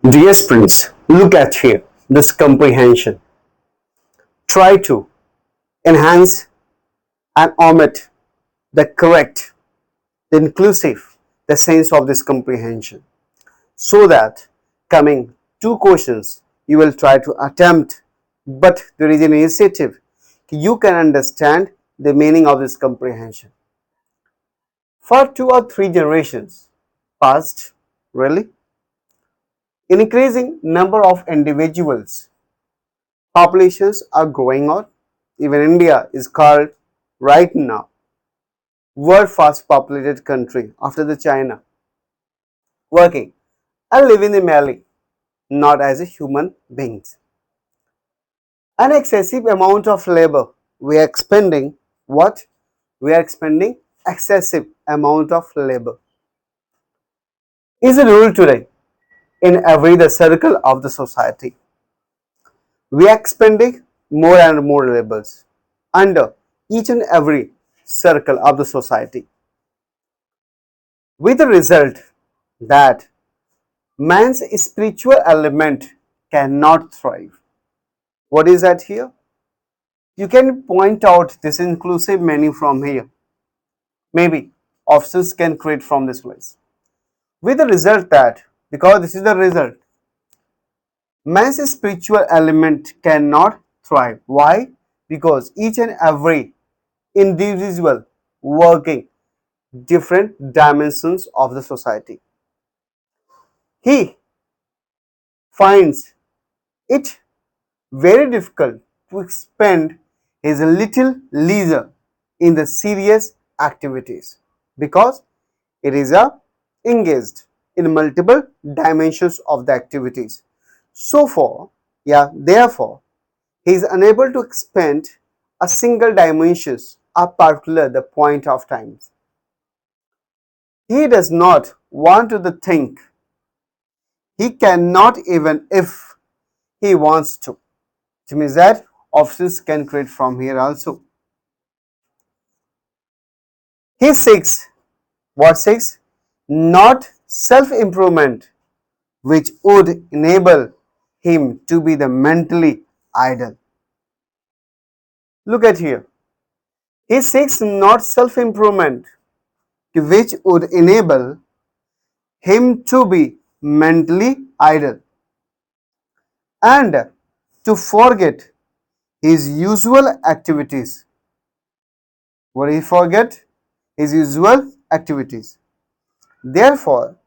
Dear students, look at here this comprehension. Try to enhance and omit the correct, the inclusive, the sense of this comprehension, so that coming two questions you will try to attempt, but there is an initiative you can understand the meaning of this comprehension. For 2 or 3 generations past, really, increasing number of individuals populations are growing on. Even India is called right now world fast populated country after the China. Working and living in Mali, not as a human beings. An excessive amount of labor we are expending. What? We are expending excessive amount of labor. Is a rule today in every the circle of the society. We are expending more and more labors under each and every circle of the society, with the result that man's spiritual element cannot thrive. What is that here? You can point out this inclusive meaning from here. Maybe options can create from this place. With the result that, because this is the result, man's spiritual element cannot thrive. Why? Because each and every individual working different dimensions of the society. He finds it very difficult to spend his little leisure in the serious activities because it is engaged in multiple dimensions of the activities. Therefore, he is unable to spend a single dimensions a particular the point of time. He does not want to think. He cannot even if he wants to. Which means that options can create from here also. He seeks, what seeks? Not self-improvement, which would enable him to be the mentally idle. Look at here. He seeks not self-improvement, which would enable him to be mentally idle and to forget his usual activities. What did he forget? His usual activities. Therefore,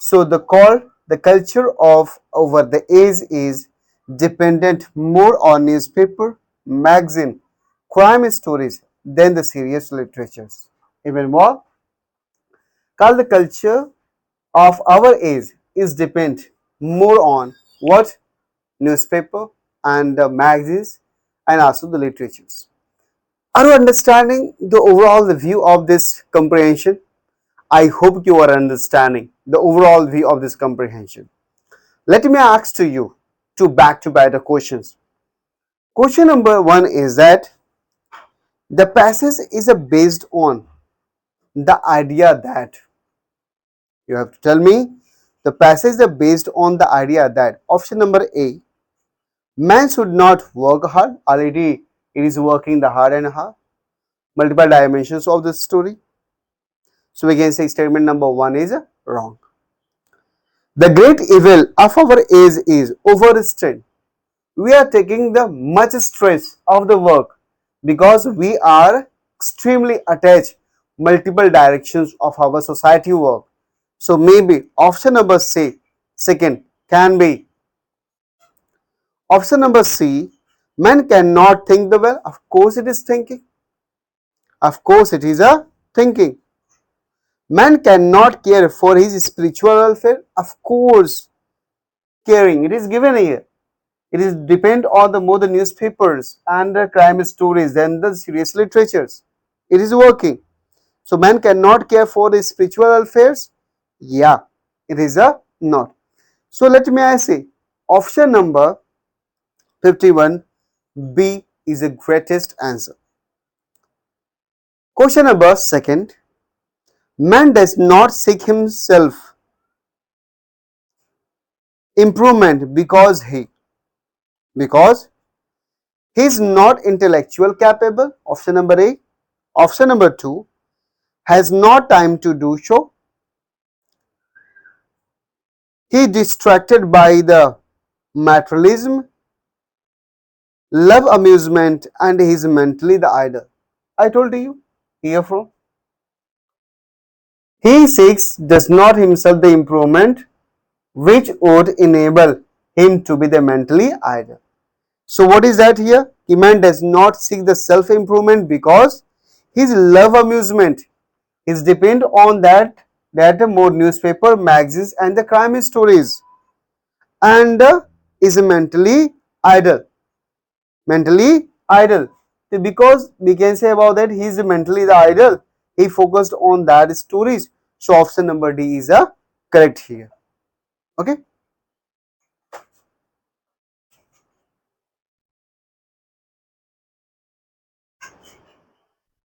the culture of over the age is dependent more on newspaper, magazine, crime stories than the serious literatures. Even more, called the culture of our age is depend more on what? Newspaper and magazines and also the literatures. Are you understanding the overall view of this comprehension? I hope you are understanding the overall view of this comprehension. Let me ask to you two back-to-back questions. Question number 1 is that the passage is based on the idea that, you have to tell me, the passage is based on the idea that option number A, man should not work hard, already it is working the hard and hard, multiple dimensions of the story. So we can say statement number 1 is wrong. The great evil of our age is overstrain. We are taking the much stress of the work because we are extremely attached multiple directions of our society work. So maybe option number C, second, can be. Option number C, man cannot think the well. Of course it is thinking. Of course it is a thinking. Man cannot care for his spiritual welfare. Of course, caring. It is given here. It is depend on the more the newspapers and the crime stories than the serious literatures. It is working. So man cannot care for his spiritual affairs. Yeah, it is a not. So let me I say option number 51 B is the greatest answer. Question number second. Man does not seek himself. improvement because he is not intellectual capable. Option number A. Option number 2, has not time to do so. He distracted by the materialism, love amusement, and he is mentally the idle. I told you here from. He seeks does not himself the improvement which would enable him to be the mentally idle. So what is that here? A man does not seek the self-improvement because his love amusement is depend on that more newspaper, magazines and the crime stories, and is mentally idle. Mentally idle. Because we can say about that he is mentally the idle. He focused on that stories. So option number D is correct here. Okay.